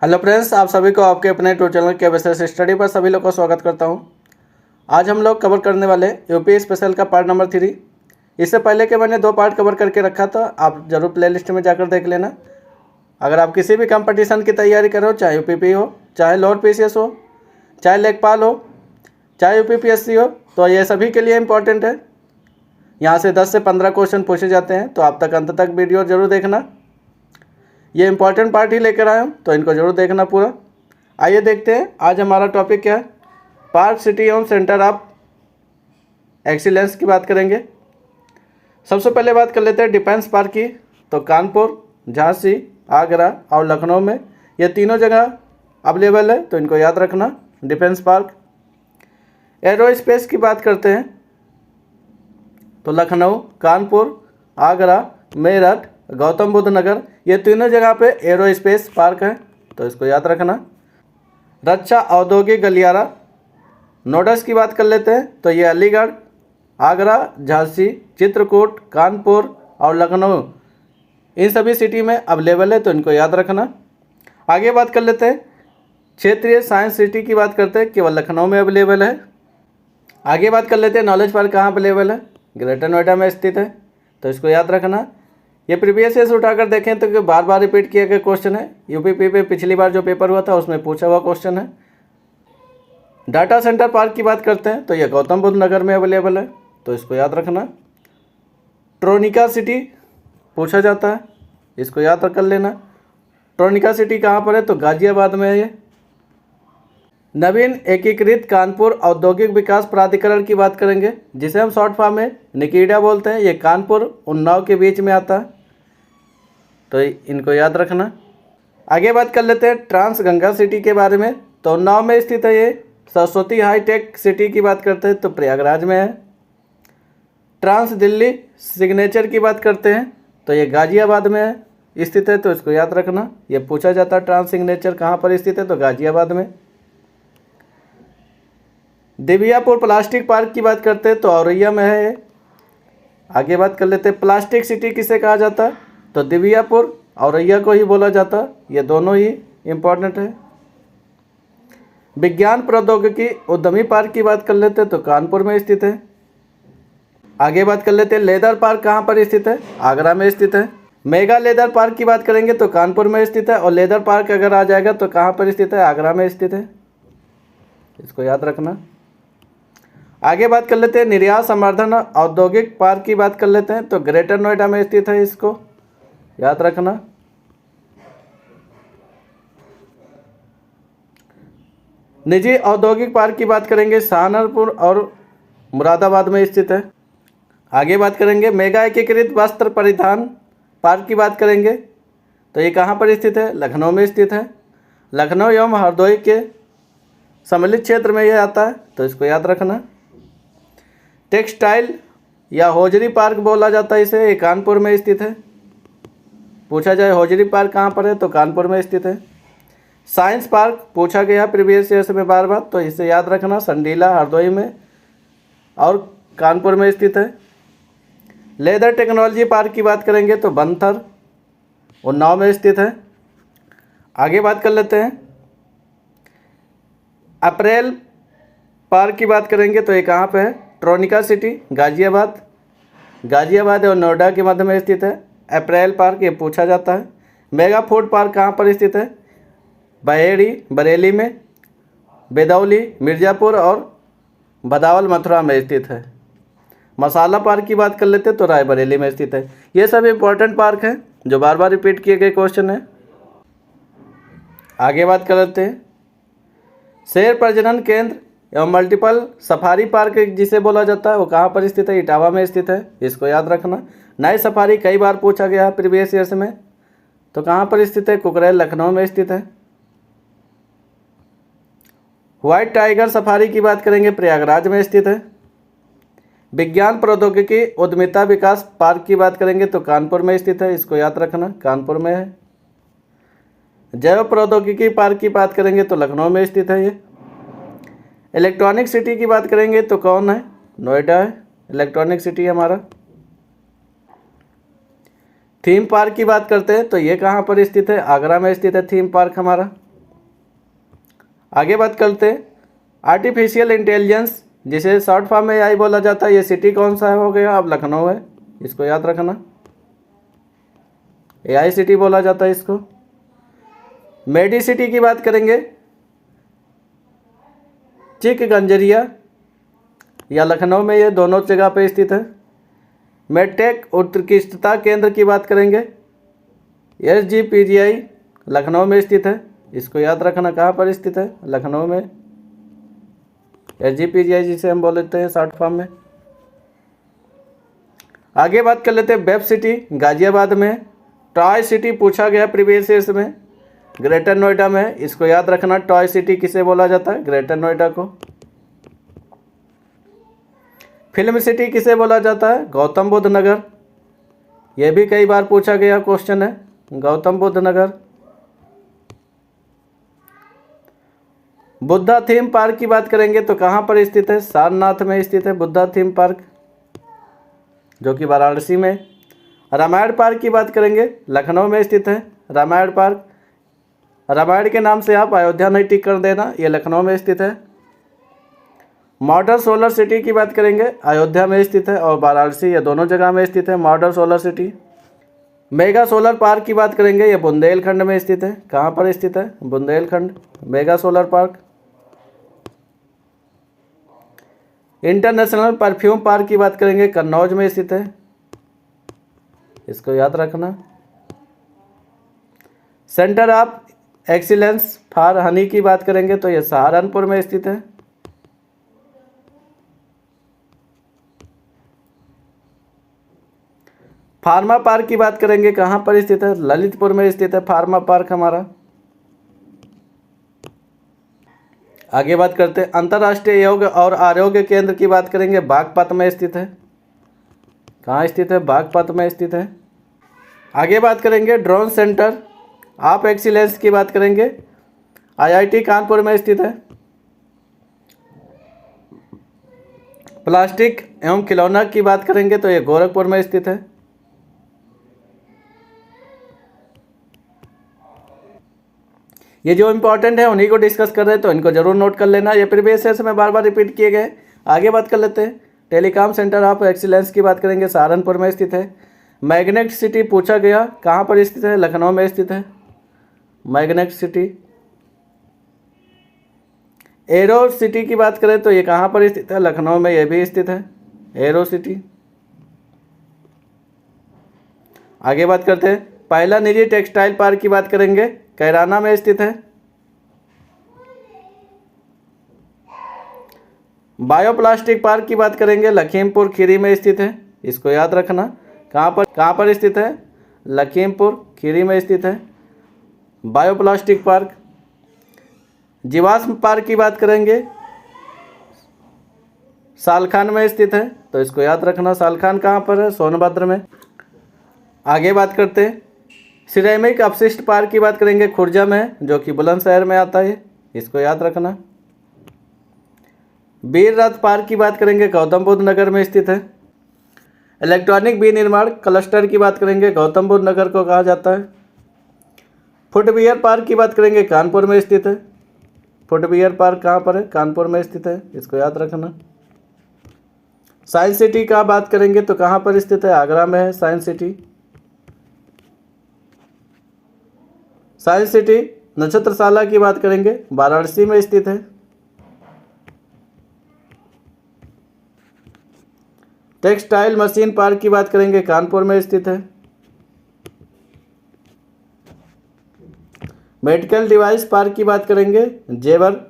Hello friends, आप सभी को आपके अपने टू चैनल के विशेष स्टडी पर सभी लोग को स्वागत करता हूं। आज हम लोग कवर करने वाले यूपी स्पेशल का पार्ट नंबर 3। इससे पहले के मैंने 2 पार्ट कवर करके रखा था, आप ज़रूर प्लेलिस्ट में जाकर देख लेना। अगर आप किसी भी कंपटीशन की तैयारी करो, चाहे यूपीपी हो, चाहे लोअर पीसीएस हो, चाहे लेखपाल हो, चाहे यूपीपीएससी हो, तो ये सभी के लिए इम्पोर्टेंट है। यहाँ से 10 से 15 क्वेश्चन पूछे जाते हैं, तो आप तक अंत तक वीडियो जरूर देखना। ये इंपॉर्टेंट पार्ट ही लेकर आया हूँ, तो इनको जरूर देखना पूरा। आइए देखते हैं आज हमारा टॉपिक क्या है। पार्क सिटी एवं सेंटर ऑफ एक्सीलेंस की बात करेंगे। सबसे पहले बात कर लेते हैं डिफेंस पार्क की। तो कानपुर, झांसी, आगरा और लखनऊ में ये तीनों जगह अवेलेबल है, तो इनको याद रखना। Defence park. एरोस्पेस की बात करते हैं तो लखनऊ, कानपुर, आगरा, मेरठ, गौतम बुद्ध नगर ये तीनों जगह पे एरोस्पेस पार्क है, तो इसको याद रखना। रक्षा औद्योगिक गलियारा नोड्स की बात कर लेते हैं तो ये अलीगढ़, आगरा, झांसी, चित्रकूट, कानपुर और लखनऊ इन सभी सिटी में अवेलेबल है, तो इनको याद रखना। आगे बात कर लेते हैं क्षेत्रीय साइंस सिटी की बात करते हैं, केवल लखनऊ में अवेलेबल है। आगे बात कर लेते हैं नॉलेज पार्क कहाँ अवेलेबल है, ग्रेटर नोएडा में स्थित है, तो इसको याद रखना। ये प्रीवियस ईयर से उठाकर देखें तो बार बार रिपीट किया गया क्वेश्चन है। यूपीपी पे पिछली बार जो पेपर हुआ था उसमें पूछा हुआ क्वेश्चन है। डाटा सेंटर पार्क की बात करते हैं तो ये गौतम बुद्ध नगर में अवेलेबल है, तो इसको याद रखना। ट्रोनिका सिटी पूछा जाता है, इसको याद कर लेना। ट्रोनिका सिटी कहाँ पर है तो गाजियाबाद में है ये। नवीन एकीकृत कानपुर औद्योगिक विकास प्राधिकरण की बात करेंगे, जिसे हम शॉर्ट फॉर्म में निकीडा बोलते हैं। ये कानपुर उन्नाव के बीच में आता है, तो इनको याद रखना। आगे बात कर लेते हैं ट्रांस गंगा सिटी के बारे में। तो उन्नाव में स्थित है ये। सरस्वती हाईटेक सिटी की बात करते हैं तो प्रयागराज में है। ट्रांस दिल्ली सिग्नेचर की बात करते हैं तो ये गाजियाबाद में है स्थित है, तो इसको याद रखना। ये पूछा जाता है ट्रांस सिग्नेचर कहाँ पर स्थित है तो गाजियाबाद में। दिव्यापुर प्लास्टिक पार्क की बात करते हैं तो औरैया में है ये। आगे बात कर लेते हैं प्लास्टिक सिटी किसे कहा जाता है तो दिव्यापुर, औरैया को ही बोला जाता है। ये दोनों ही इम्पोर्टेंट है। विज्ञान प्रौद्योगिकी उद्यमी पार्क की बात कर लेते हैं तो कानपुर में स्थित है। आगे बात कर लेते हैं लेदर पार्क कहाँ पर स्थित है, आगरा में स्थित है। मेगा लेदर पार्क की बात करेंगे तो कानपुर में स्थित है, और लेदर पार्क अगर आ जाएगा तो कहाँ पर स्थित है, आगरा में स्थित है, इसको याद रखना। आगे बात कर लेते हैं निर्यात संवर्धन औद्योगिक पार्क की बात कर लेते हैं तो ग्रेटर नोएडा में स्थित है, इसको याद रखना। निजी औद्योगिक पार्क की बात करेंगे सहारनपुर और मुरादाबाद में स्थित है। आगे बात करेंगे मेगा एकीकृत वस्त्र परिधान पार्क की बात करेंगे तो ये कहाँ पर स्थित है, लखनऊ में स्थित है। लखनऊ एवं हरदोई के सम्मिलित क्षेत्र में ये आता है, तो इसको याद रखना। टेक्सटाइल या हौजरी पार्क बोला जाता है इसे, ये कानपुर में स्थित है। पूछा जाए हौजरी पार्क कहाँ पर है तो कानपुर में स्थित है। साइंस पार्क पूछा गया प्रीवियस ईयर में बार बार, तो इसे याद रखना। संडीला हरदोई में और कानपुर में स्थित है। लेदर टेक्नोलॉजी पार्क की बात करेंगे तो बनथर उन्नाव में स्थित है। आगे बात कर लेते हैं अप्रैल पार्क की बात करेंगे तो ये कहाँ पे है, ट्रोनिका सिटी गाजियाबाद और नोएडा के मध्य में स्थित है। अप्रैल पार्क ये पूछा जाता है। मेगा फूड पार्क कहाँ पर स्थित है, बरेली में, बेदौली मिर्ज़ापुर और बदावल मथुरा में स्थित है। मसाला पार्क की बात कर लेते हैं तो रायबरेली में स्थित है। ये सब इम्पोर्टेंट पार्क हैं जो बार बार रिपीट किए गए क्वेश्चन हैं। आगे बात कर लेते हैं शेर प्रजनन केंद्र एवं मल्टीपल सफारी पार्क जिसे बोला जाता है वो कहाँ पर स्थित है, इटावा में स्थित है, इसको याद रखना। नाइट सफारी कई बार पूछा गया है प्रीवियस ईयर्स में, तो कहाँ पर स्थित है, कुकरेल लखनऊ में स्थित है। व्हाइट टाइगर सफारी की बात करेंगे प्रयागराज में स्थित है। विज्ञान प्रौद्योगिकी उद्यमिता विकास पार्क की बात करेंगे तो कानपुर में स्थित है, इसको याद रखना, कानपुर में है। जैव प्रौद्योगिकी पार्क की बात करेंगे तो लखनऊ में स्थित है ये। इलेक्ट्रॉनिक सिटी की बात करेंगे तो कौन है, नोएडा है इलेक्ट्रॉनिक सिटी हमारा। थीम पार्क की बात करते हैं तो ये कहाँ पर स्थित है, आगरा में स्थित है थीम पार्क हमारा। आगे बात करते हैं आर्टिफिशियल इंटेलिजेंस, जिसे शॉर्ट फॉर्म में AI बोला जाता है। ये सिटी कौन सा हो गया? अब लखनऊ है, इसको याद रखना, AI सिटी बोला जाता है इसको। मेडी सिटी की बात करेंगे, चिकगंजरिया या लखनऊ में, ये दोनों जगह पे स्थित है। मेडटेक उत्कृष्टता केंद्र की बात करेंगे, SGPGI लखनऊ में स्थित है, इसको याद रखना। कहाँ पर स्थित है? लखनऊ में। SGPGI जिसे हम बोल लेते हैं शॉर्ट फॉर्म में। आगे बात कर लेते हैं वेब सिटी, गाजियाबाद में। टॉय सिटी पूछा गया प्रीवियस ईयर्स में, ग्रेटर नोएडा में, इसको याद रखना। टॉय सिटी किसे बोला जाता है? ग्रेटर नोएडा को। फिल्म सिटी किसे बोला जाता है? गौतम बुद्ध नगर, यह भी कई बार पूछा गया क्वेश्चन है, गौतम बुद्ध नगर। बुद्धा थीम पार्क की बात करेंगे तो कहाँ पर स्थित है? सारनाथ में स्थित है बुद्धा थीम पार्क, जो कि वाराणसी में। रामायण पार्क की बात करेंगे, लखनऊ में स्थित है रामायण पार्क। रामायण के नाम से आप अयोध्या नहीं टिक कर देना, ये लखनऊ में स्थित है। मॉडल सोलर सिटी की बात करेंगे, अयोध्या में स्थित है और वाराणसी, ये दोनों जगह में स्थित है model solar city. Mega solar park की बात करेंगे, ये बुंदेलखंड में स्थित है। कहाँ पर स्थित है? Bundelkhand, mega solar park. International perfume park की बात करेंगे, कन्नौज में स्थित है, इसको याद रखना। Centre of excellence for Honey की बात करेंगे तो ये सहारनपुर में स्थित है। फार्मा पार्क की बात करेंगे, कहाँ पर स्थित है? ललितपुर में स्थित है फार्मा पार्क हमारा। आगे बात करते हैं अंतर्राष्ट्रीय योग और आरोग्य केंद्र की बात करेंगे, बागपत में स्थित है। कहाँ स्थित है? बागपत में स्थित है। आगे बात करेंगे ड्रोन सेंटर ऑफ एक्सीलेंस की बात करेंगे, IIT कानपुर में स्थित है। प्लास्टिक एवं खिलौना की बात करेंगे तो ये गोरखपुर में स्थित है। ये जो इंपॉर्टेंट है उन्हीं को डिस्कस कर रहे हैं, तो इनको जरूर नोट कर लेना, ये प्रीवियस ईयर में बार बार रिपीट किए गए। आगे बात कर लेते हैं टेलीकॉम सेंटर ऑफ एक्सीलेंस की बात करेंगे, सहारनपुर में स्थित है। मैग्नेट सिटी पूछा गया, कहाँ पर स्थित है? लखनऊ में स्थित है मैग्नेट सिटी। एरो सिटी की बात करें तो ये कहाँ पर स्थित है? लखनऊ में, ये भी स्थित है एरो सिटी। आगे बात करते हैं पहला निजी टेक्सटाइल पार्क की बात करेंगे, कैराना में स्थित है। बायोप्लास्टिक पार्क की बात करेंगे, लखीमपुर खीरी में स्थित है, इसको याद रखना। कहाँ पर स्थित है? लखीमपुर खीरी में स्थित है बायोप्लास्टिक पार्क। जीवाश्म पार्क की बात करेंगे, सालखान में स्थित है, तो इसको याद रखना। सालखान कहाँ पर है? सोनभद्र में। आगे बात करते हैं सिरेमिक अपशिष्ट पार्क की बात करेंगे, खुर्जा में, जो कि बुलंदशहर में आता है, इसको याद रखना। वीर रथ पार्क की बात करेंगे, गौतम बुद्ध नगर में स्थित है। इलेक्ट्रॉनिक विनिर्माण क्लस्टर की बात करेंगे, गौतम बुद्ध नगर को कहा जाता है। फुटवियर पार्क की बात करेंगे, कानपुर में स्थित है। फुटवियर पार्क कहाँ पर है? कानपुर में स्थित है, इसको याद रखना। साइंस सिटी का बात करेंगे तो कहाँ पर स्थित है? आगरा में है साइंस सिटी। साइंस सिटी नक्षत्रशाला की बात करेंगे, वाराणसी में स्थित है। टेक्सटाइल मशीन पार्क की बात करेंगे, कानपुर में स्थित है। मेडिकल डिवाइस पार्क की बात करेंगे, जेवर,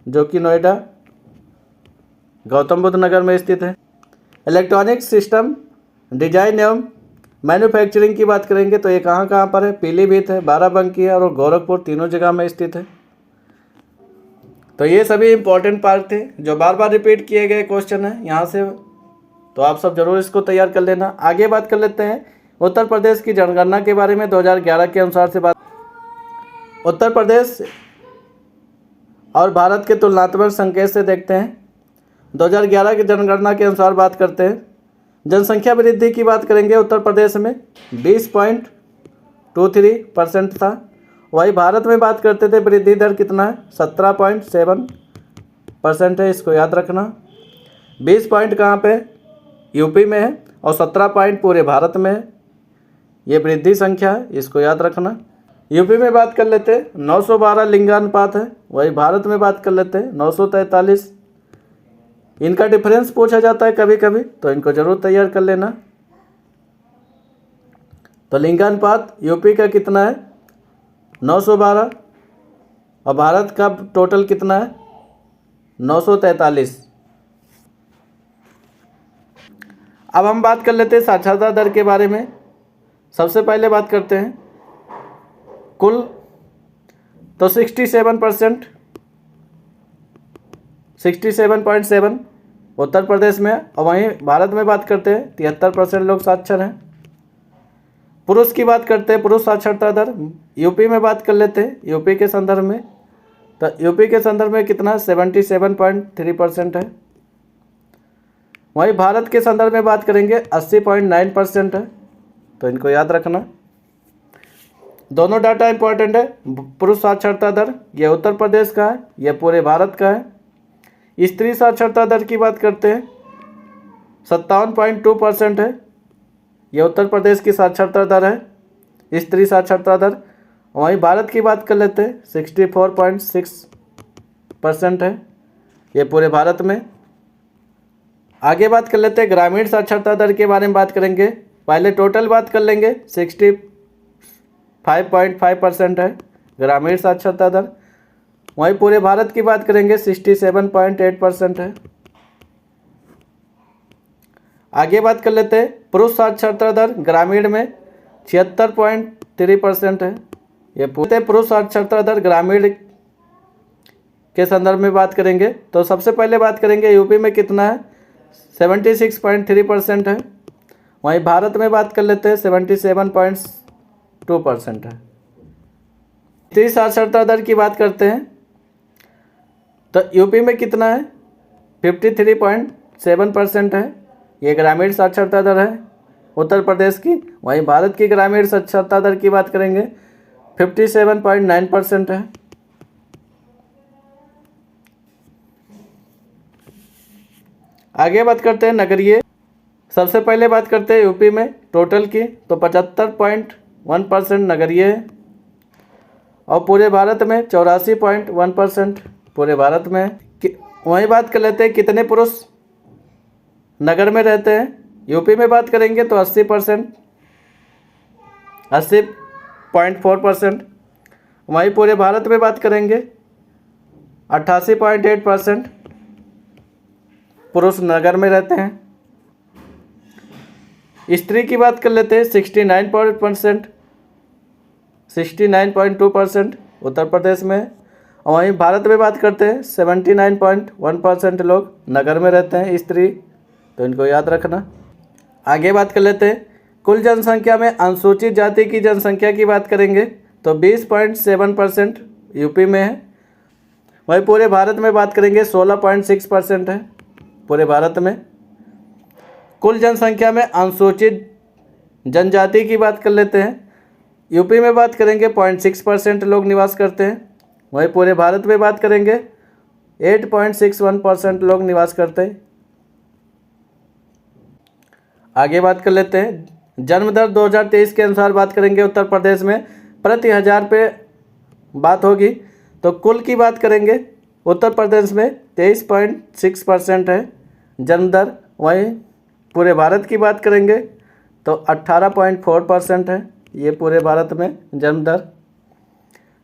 जो कि नोएडा गौतम बुद्ध नगर में स्थित है। इलेक्ट्रॉनिक सिस्टम डिजाइन एवं मैन्युफैक्चरिंग की बात करेंगे तो ये कहाँ पर है? पीलीभीत है, बाराबंकी है और गोरखपुर, तीनों जगह में स्थित है। तो ये सभी इंपॉर्टेंट पार्ट थे जो बार बार रिपीट किए गए क्वेश्चन है यहाँ से, तो आप सब जरूर इसको तैयार कर लेना। आगे बात कर लेते हैं उत्तर प्रदेश की जनगणना के बारे में 2011 के अनुसार से बात। उत्तर प्रदेश और भारत के तुलनात्मक संकेत से देखते हैं। 2011 की जनगणना के अनुसार बात करते हैं, जनसंख्या वृद्धि की बात करेंगे उत्तर प्रदेश में 20.23% था वही भारत में बात करते थे वृद्धि दर कितना है, 17.7% है, इसको याद रखना। 20 पॉइंट कहाँ पे, यूपी में है, और 17 पॉइंट पूरे भारत में है। ये वृद्धि संख्या है, इसको याद रखना। यूपी में बात कर लेते हैं 912 लिंगानुपात है, वही भारत में बात कर लेते हैं 943। इनका डिफरेंस पूछा जाता है कभी कभी, तो इनको जरूर तैयार कर लेना। तो लिंगानुपात यूपी का कितना है, 912, और भारत का टोटल कितना है, 943। अब हम बात कर लेते हैं साक्षरता दर के बारे में। सबसे पहले बात करते हैं कुल, तो 67%, 67.7 उत्तर प्रदेश में, और वहीं भारत में बात करते हैं 73% लोग साक्षर हैं। पुरुष की बात करते हैं, पुरुष साक्षरता दर यूपी में बात कर लेते हैं, यूपी के संदर्भ में, तो यूपी के संदर्भ में कितना, 77.3% है। वहीं भारत के संदर्भ में बात करेंगे 80.9% है, तो इनको याद रखना। दोनों डाटा इंपॉर्टेंट है। पुरुष साक्षरता दर ये उत्तर प्रदेश का है, यह पूरे भारत का है। स्त्री साक्षरता दर की बात करते हैं 57.2% है, यह उत्तर प्रदेश की साक्षरता दर है, स्त्री साक्षरता दर। वहीं भारत की बात कर लेते हैं 64.6% है, ये पूरे भारत में। आगे बात कर लेते हैं ग्रामीण साक्षरता दर के बारे में बात करेंगे। पहले टोटल बात कर लेंगे, 65.5% है ग्रामीण साक्षरता दर। वहीं पूरे भारत की बात करेंगे 67.8% है। आगे बात कर लेते हैं पुरुष साक्षरता दर ग्रामीण में 76.3% है, ये पूरे पुरुष साक्षरता दर ग्रामीण के संदर्भ में बात करेंगे। तो सबसे पहले बात करेंगे यूपी में कितना है, 76.3% है। वहीं भारत में बात कर लेते हैं 77.2% है। स्त्री साक्षरता दर की बात करते हैं तो यूपी में कितना है, 53.7% है, ये ग्रामीण साक्षरता दर है उत्तर प्रदेश की। वहीं भारत की ग्रामीण साक्षरता दर की बात करेंगे 57.9% है। आगे बात करते हैं नगरीय। सबसे पहले बात करते हैं यूपी में टोटल की, तो 75.1% नगरीय है, और पूरे भारत में 84.1% पूरे भारत में। वहीं बात कर लेते हैं कितने पुरुष नगर में रहते हैं। यूपी में बात करेंगे तो 80%, 80.4%। वहीं पूरे भारत में बात करेंगे 88.8% पुरुष नगर में रहते हैं। स्त्री की बात कर लेते हैं 69.2% उत्तर प्रदेश में। और वहीं भारत में बात करते हैं 79.1% लोग नगर में रहते हैं स्त्री, तो इनको याद रखना। आगे बात कर लेते हैं कुल जनसंख्या में अनुसूचित जाति की जनसंख्या की बात करेंगे तो 20.7% यूपी में है। वहीं पूरे भारत में बात करेंगे 16.6% है पूरे भारत में। कुल जनसंख्या में अनुसूचित जनजाति की बात कर लेते हैं, यूपी में बात करेंगे 0.6% लोग निवास करते हैं। वहीं पूरे भारत में बात करेंगे 8.61% लोग निवास करते हैं। आगे बात कर लेते हैं जन्म दर 2023 के अनुसार बात करेंगे उत्तर प्रदेश में प्रति 1000 पे बात होगी, तो कुल की बात करेंगे उत्तर प्रदेश में 23.6% है जन्म दर। वहीं पूरे भारत की बात करेंगे तो 18.4% है ये पूरे भारत में जन्म दर।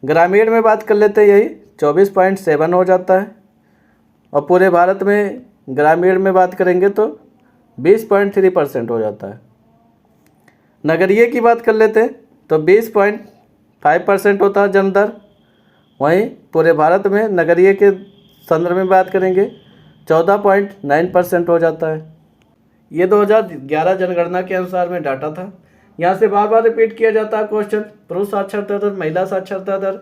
ग्रामीण में बात कर लेते हैं यही 24.7 हो जाता है, और पूरे भारत में ग्रामीण में बात करेंगे तो 20.3% हो जाता है। नगरीय की बात कर लेते हैं तो 20.5% होता है जन्म दर। वहीं पूरे भारत में नगरीय के संदर्भ में बात करेंगे 14.9% हो जाता है। ये 2011 जनगणना के अनुसार में डाटा था। यहाँ से बार बार रिपीट किया जाता है क्वेश्चन, पुरुष साक्षरता दर, महिला साक्षरता दर,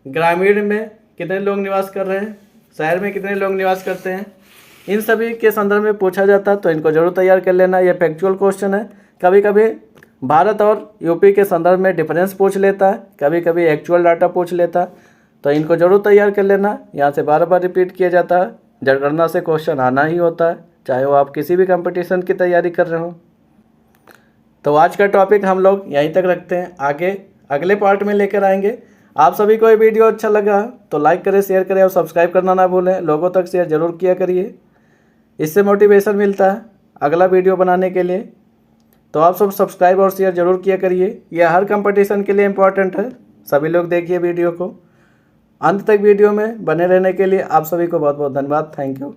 ग्रामीण में कितने लोग निवास कर रहे हैं, शहर में कितने लोग निवास करते हैं, इन सभी के संदर्भ में पूछा जाता है, तो इनको जरूर तैयार कर लेना। ये फैक्चुअल क्वेश्चन है, कभी कभी भारत और यूपी के संदर्भ में डिफरेंस पूछ लेता है, कभी कभी एक्चुअल डाटा पूछ लेता है, तो इनको ज़रूर तैयार कर लेना। यहाँ से बार बार रिपीट किया जाता है, जनगणना से क्वेश्चन आना ही होता है, चाहे वो आप किसी भी कंपटीशन की तैयारी कर रहे हो। तो आज का टॉपिक हम लोग यहीं तक रखते हैं, आगे अगले पार्ट में लेकर आएंगे। आप सभी को ये वीडियो अच्छा लगा तो लाइक करें, शेयर करें और सब्सक्राइब करना ना भूलें। लोगों तक शेयर ज़रूर किया करिए, इससे मोटिवेशन मिलता है अगला वीडियो बनाने के लिए। तो आप सब सब्सक्राइब और शेयर ज़रूर किया करिए, यह हर कंपटीशन के लिए इम्पॉर्टेंट है। सभी लोग देखिए वीडियो को, अंत तक वीडियो में बने रहने के लिए आप सभी को बहुत बहुत धन्यवाद। Thank you.